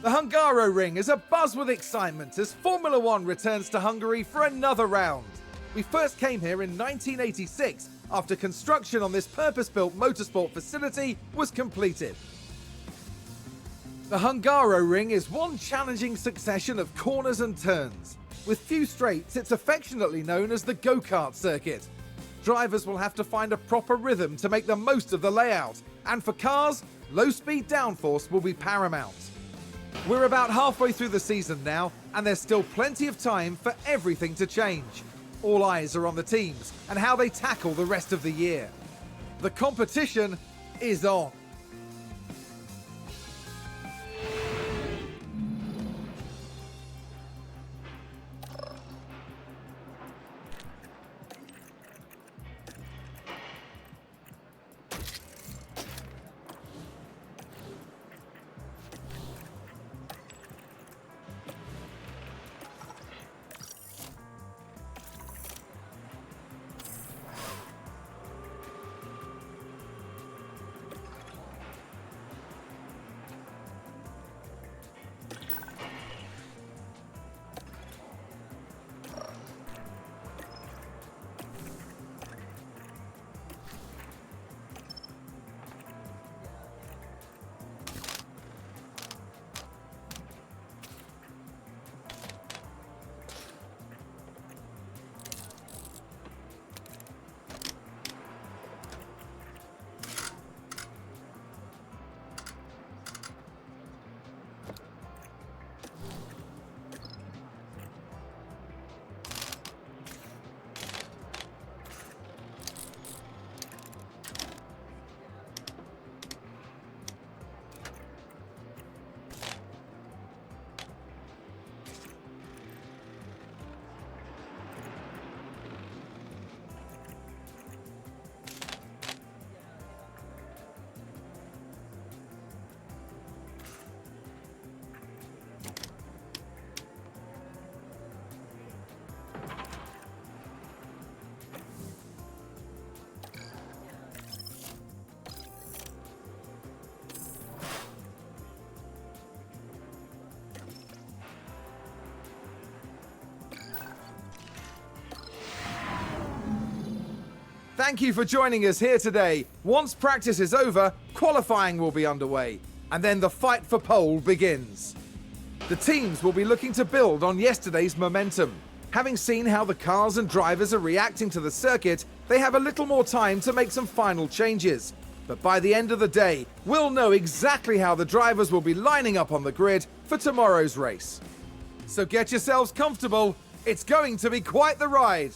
The Hungaroring is abuzz with excitement as Formula One returns to Hungary for another round. We first came here in 1986 after construction on this purpose-built motorsport facility was completed. The Hungaroring is one challenging succession of corners and turns. With few straights, it's affectionately known as the go-kart circuit. Drivers will have to find a proper rhythm to make the most of the layout, and for cars, low-speed downforce will be paramount. We're about halfway through the season now, and there's still plenty of time for everything to change. All eyes are on the teams and how they tackle the rest of the year. The competition is on. Thank you for joining us here today. Once practice is over, qualifying will be underway, and then the fight for pole begins. The teams will be looking to build on yesterday's momentum. Having seen how the cars and drivers are reacting to the circuit, they have a little more time to make some final changes. But by the end of the day, we'll know exactly how the drivers will be lining up on the grid for tomorrow's race. So get yourselves comfortable. It's going to be quite the ride.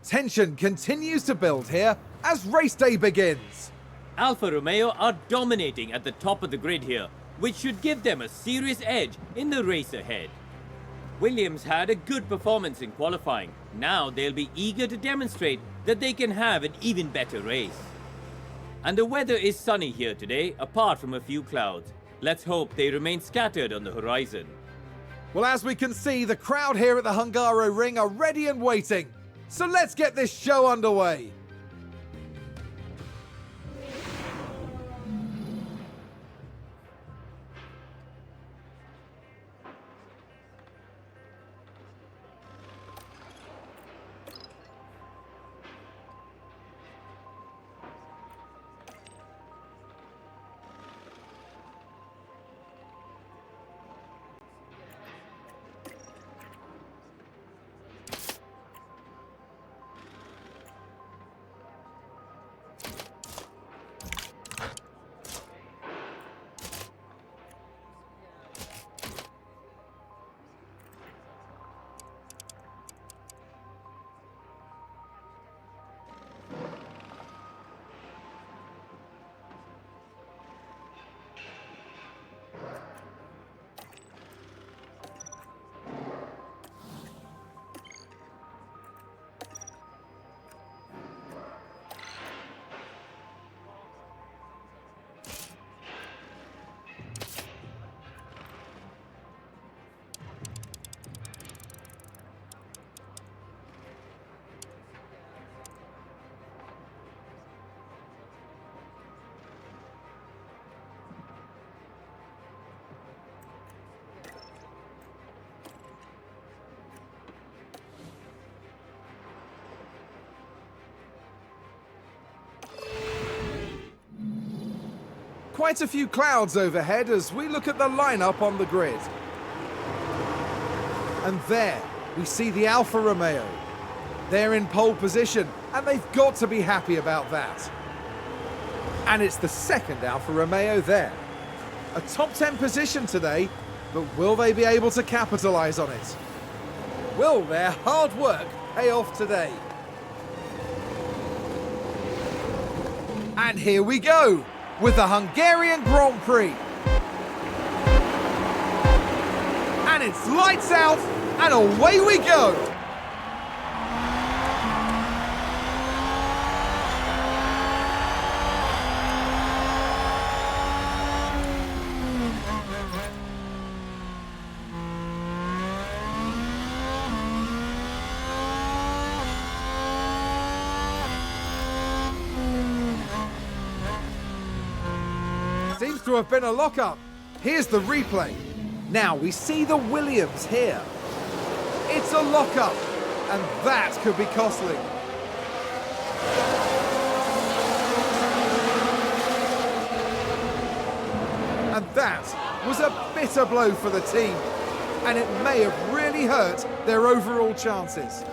Tension continues to build here as race day begins. Alfa Romeo are dominating at the top of the grid here, which should give them a serious edge in the race ahead. Williams had a good performance in qualifying. Now they'll be eager to demonstrate that they can have an even better race. And the weather is sunny here today, apart from a few clouds. Let's hope they remain scattered on the horizon. Well, as we can see, the crowd here at the Hungaro Ring are ready and waiting. So let's get this show underway. Quite a few clouds overhead as we look at the lineup on the grid. And there, we see the Alfa Romeo. They're in pole position, and they've got to be happy about that. And it's the second Alfa Romeo there. A top 10 position today, but will they be able to capitalise on it? Will their hard work pay off today? And here we go, with the Hungarian Grand Prix. And it's lights out, and away we go! Seems to have been a lock-up. Here's the replay. Now we see the Williams here. It's a lock-up, and that could be costly. And that was a bitter blow for the team, and it may have really hurt their overall chances.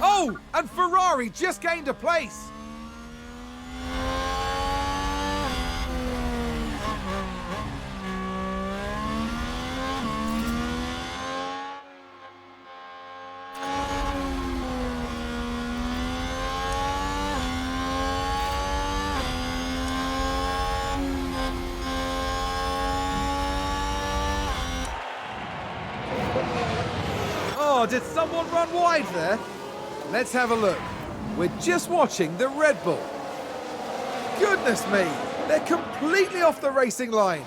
Oh, and Ferrari just gained a place. Oh, did someone run wide there? Let's have a look. We're just watching the Red Bull. Goodness me, they're completely off the racing line.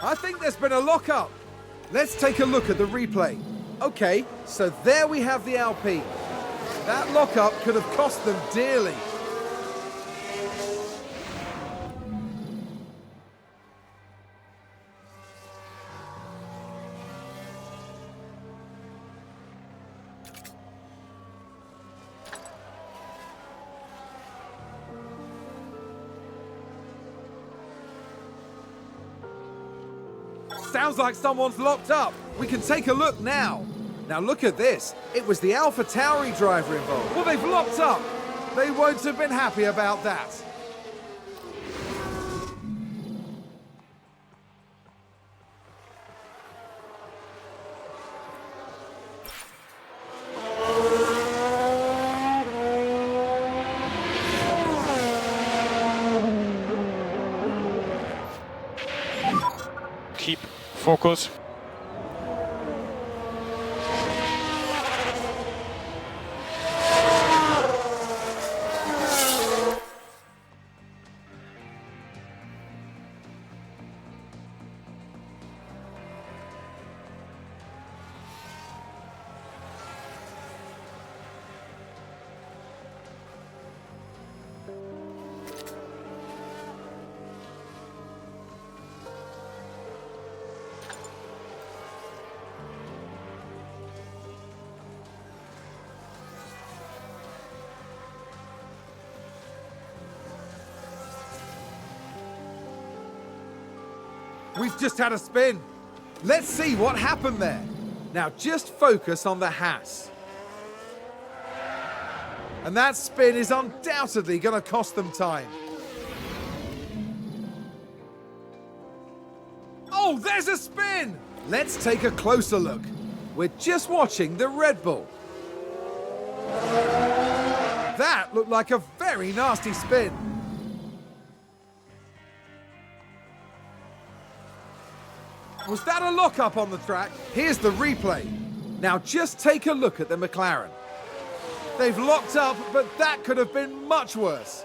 I think there's been a lock-up. Let's take a look at the replay. Okay, so there we have the Alpine. That lock-up could have cost them dearly. Sounds like someone's locked up. We can take a look now. Now look at this. It was the Alpha Tauri driver involved. Well, they've locked up. They won't have been happy about that. Keep focus. We've just had a spin. Let's see what happened there. Now just focus on the Haas. And that spin is undoubtedly going to cost them time. Oh, there's a spin! Let's take a closer look. We're just watching the Red Bull. That looked like a very nasty spin. Was that a lock-up on the track? Here's the replay. Now just take a look at the McLaren. They've locked up, but that could have been much worse.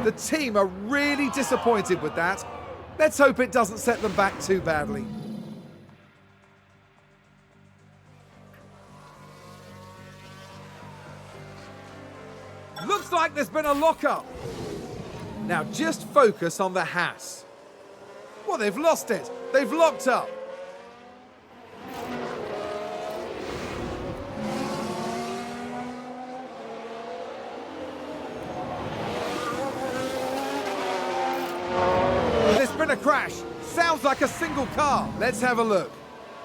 The team are really disappointed with that. Let's hope it doesn't set them back too badly. Looks like there's been a lock-up. Now just focus on the Haas. Well, they've lost it. They've locked up. There's been a crash. Sounds like a single car. Let's have a look.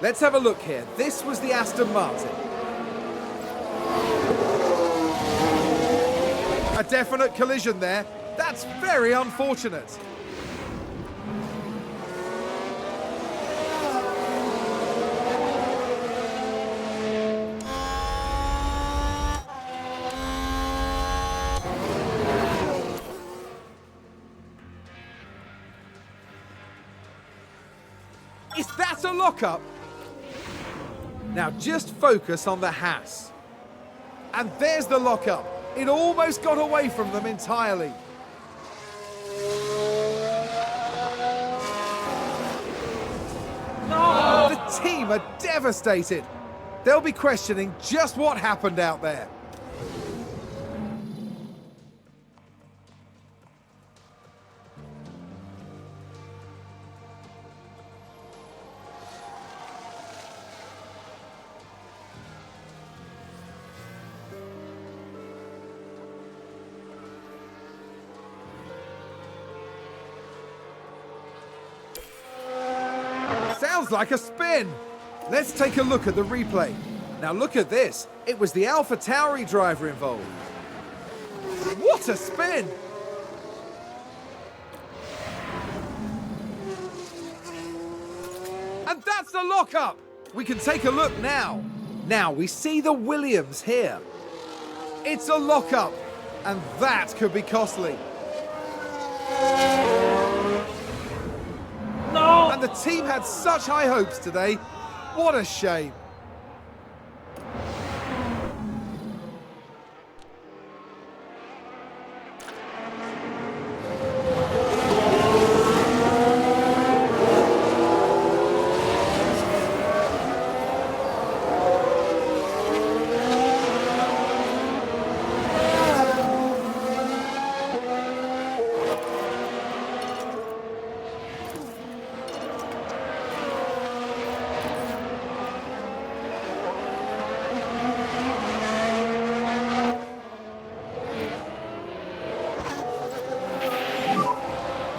Let's have a look here. This was the Aston Martin. A definite collision there. That's very unfortunate. Is that a lock-up? Now just focus on the Haas. And there's the lock-up. It almost got away from them entirely. No! The team are devastated. They'll be questioning just what happened out there. Sounds like a spin. Let's take a look at the replay. Now look at this. It was the Alpha Tauri driver involved. What a spin! And that's the lockup. We can take a look now. Now we see the Williams here. It's a lockup, and that could be costly. No! And the team had such high hopes today. What a shame.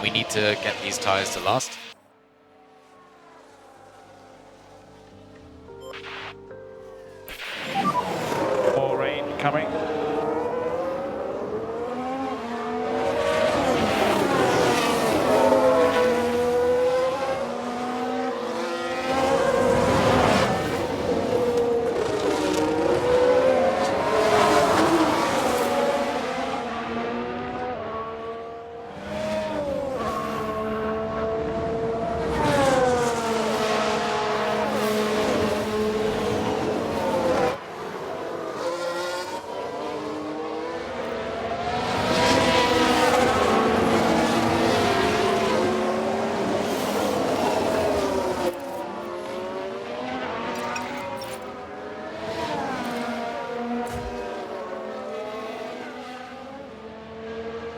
we need to get these tyres to last. More rain coming.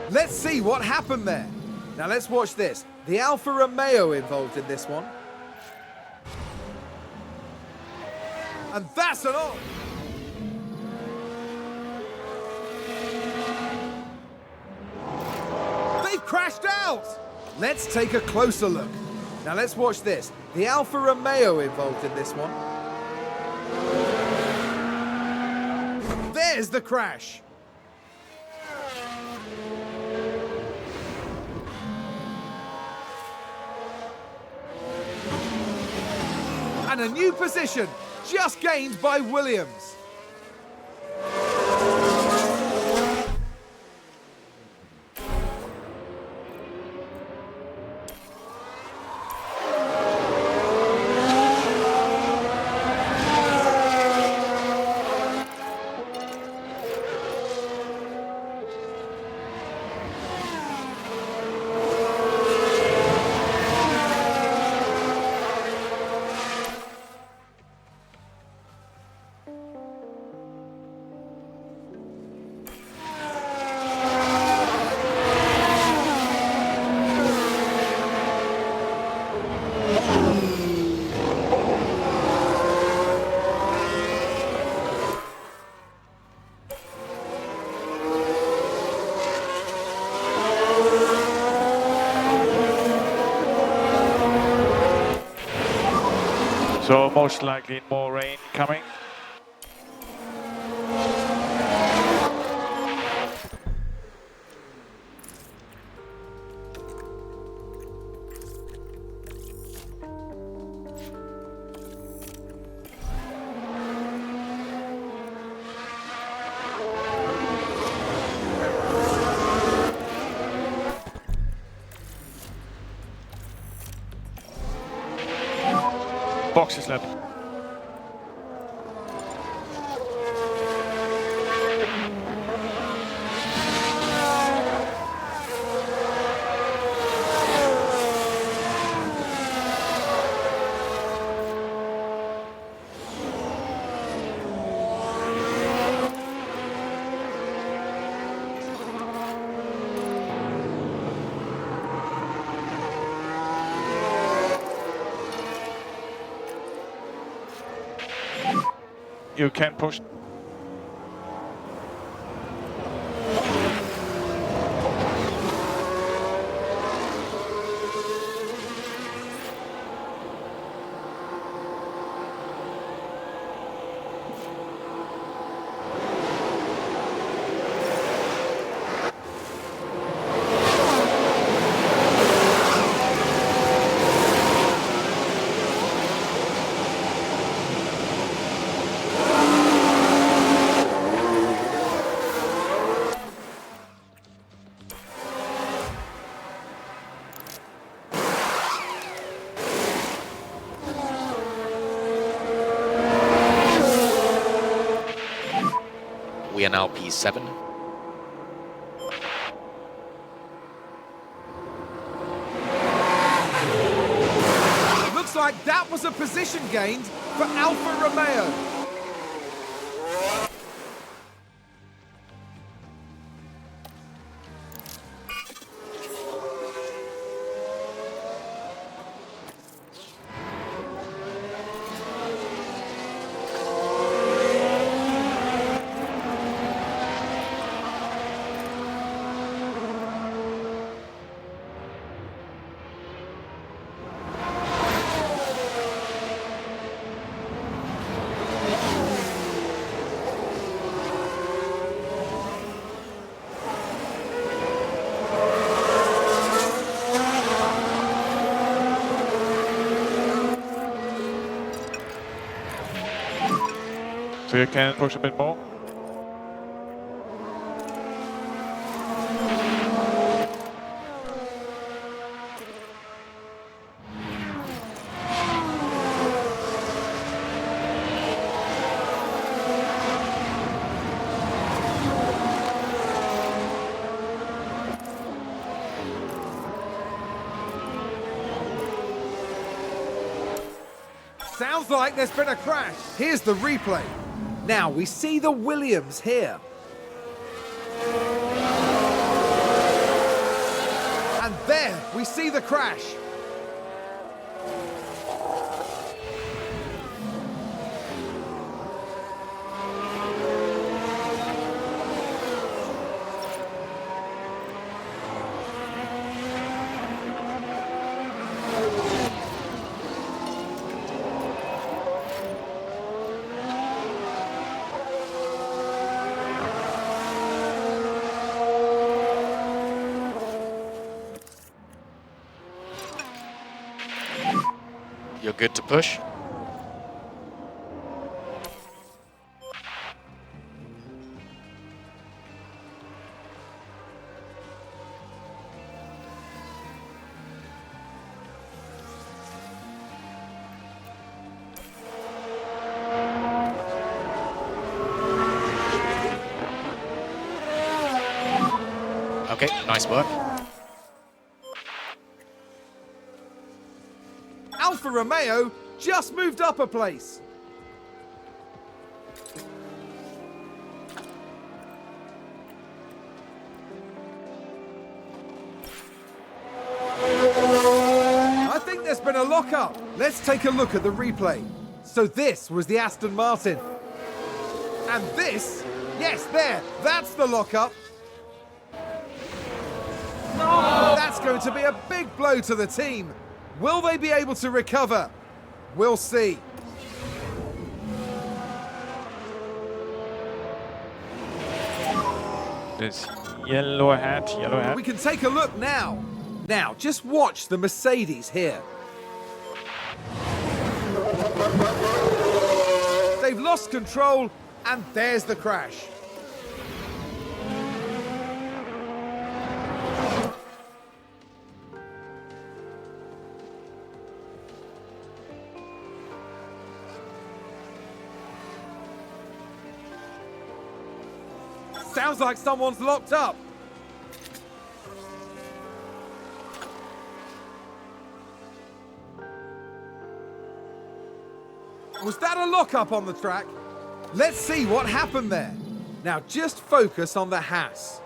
Let's see what happened there. Now let's watch this. The Alfa Romeo involved in this one. And that's an on. They've crashed out. Let's take a closer look. Now let's watch this. The Alfa Romeo involved in this one. There's the crash. And a new position just gained by Williams. So most likely more rain coming. Boxes left. You can push. We are now P7. Looks like that was a position gained for Alfa Romeo. you can push a bit more. Sounds like there's been a crash. Here's the replay. Now we see the Williams here. And there we see the crash. You're good to push. Okay, nice work. Alfa Romeo just moved up a place. I think there's been a lock-up. Let's take a look at the replay. So this was the Aston Martin. And this, yes, there, that's the lock-up. That's going to be a big blow to the team. Will they be able to recover? We'll see. This yellow hat, yellow hat. We can take a look now. Now, just watch the Mercedes here. They've lost control, and there's the crash. Sounds like someone's locked up. Was that a lock-up on the track? Let's see what happened there. Now just focus on the Haas.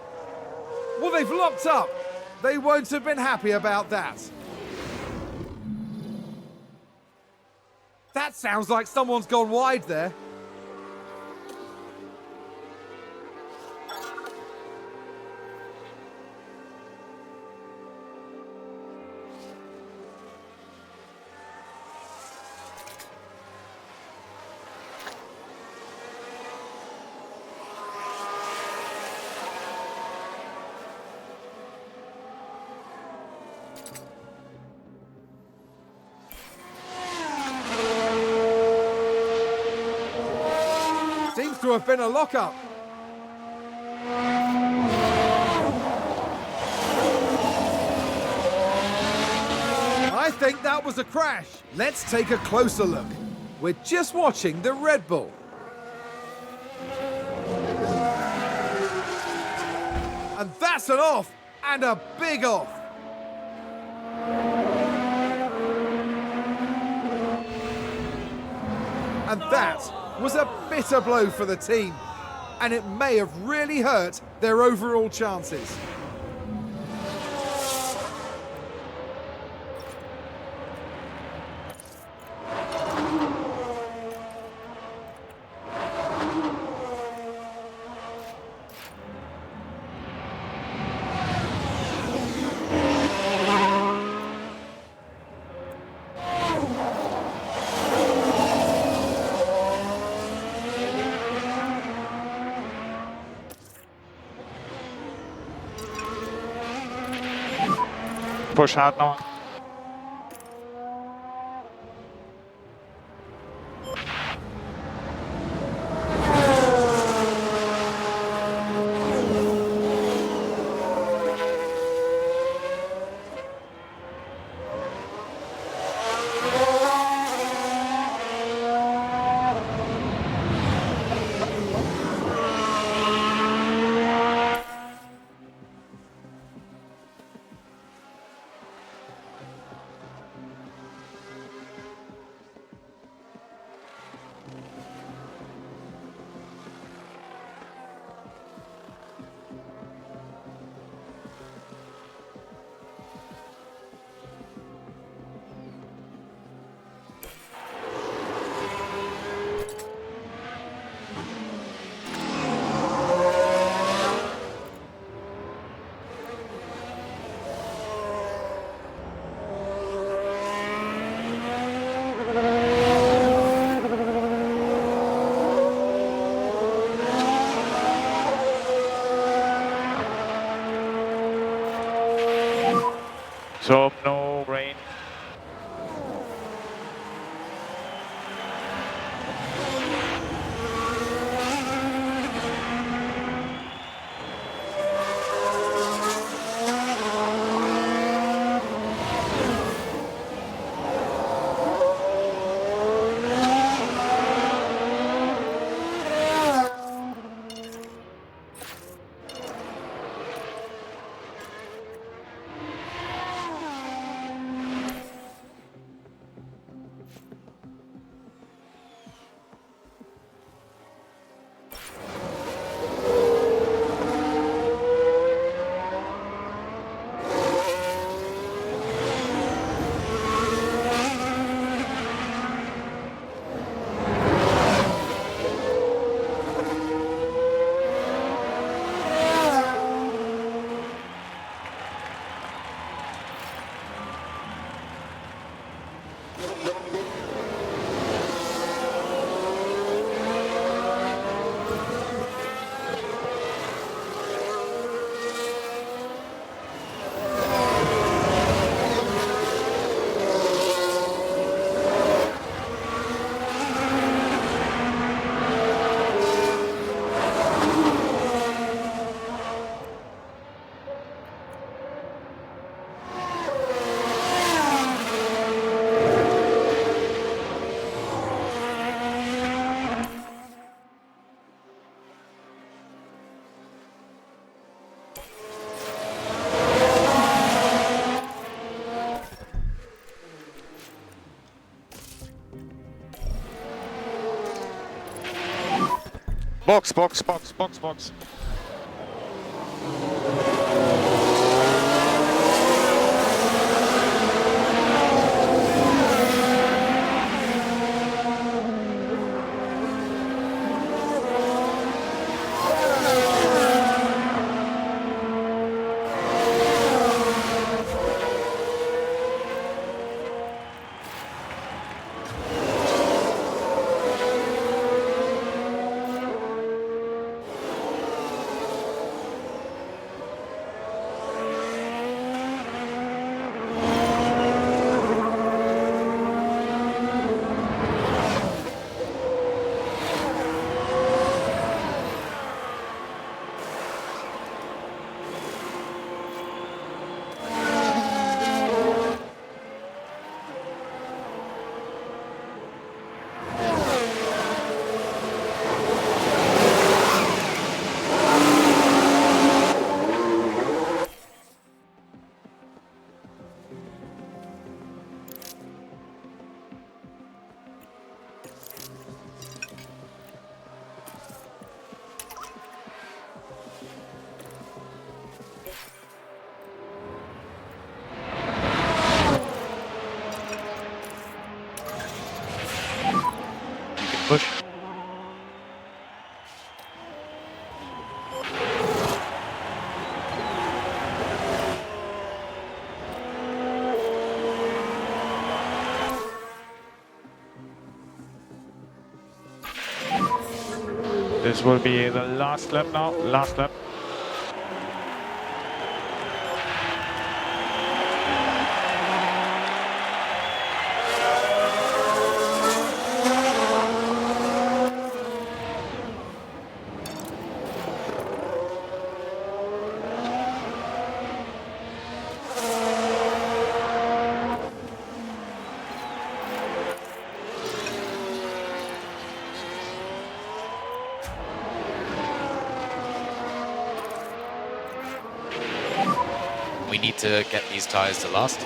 Well, they've locked up. They won't have been happy about that. That sounds like someone's gone wide there. Seems to have been a lock-up. I think that was a crash. Let's take a closer look. We're just watching the Red Bull. And that's an off, and a big off. And that was a bitter blow for the team, and it may have really hurt their overall chances. Push hard now. So no rain. Box, box, box, box, box. Push. This will be the last lap now, last lap. We need to get these tyres to last.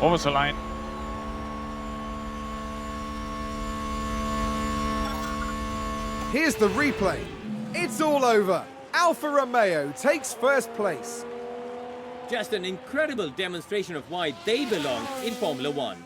Over the line. Here's the replay. It's all over. Alfa Romeo takes first place. Just an incredible demonstration of why they belong in Formula One.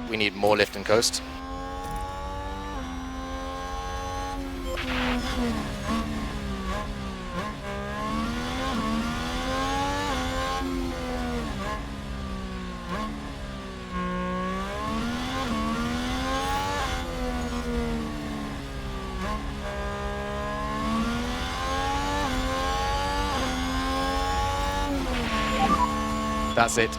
We need more lift and coast. That's it.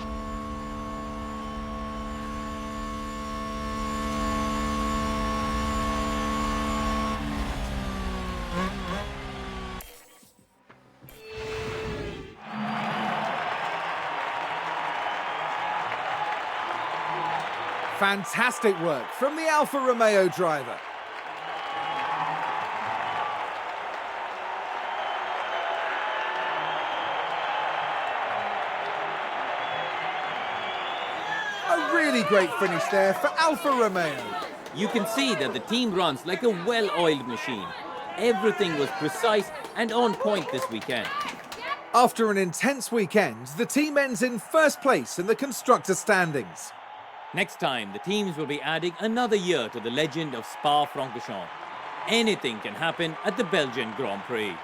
Fantastic work from the Alfa Romeo driver. A really great finish there for Alfa Romeo. You can see that the team runs like a well-oiled machine. Everything was precise and on point this weekend. After an intense weekend, the team ends in first place in the constructor standings. Next time, the teams will be adding another year to the legend of Spa-Francorchamps. Anything can happen at the Belgian Grand Prix.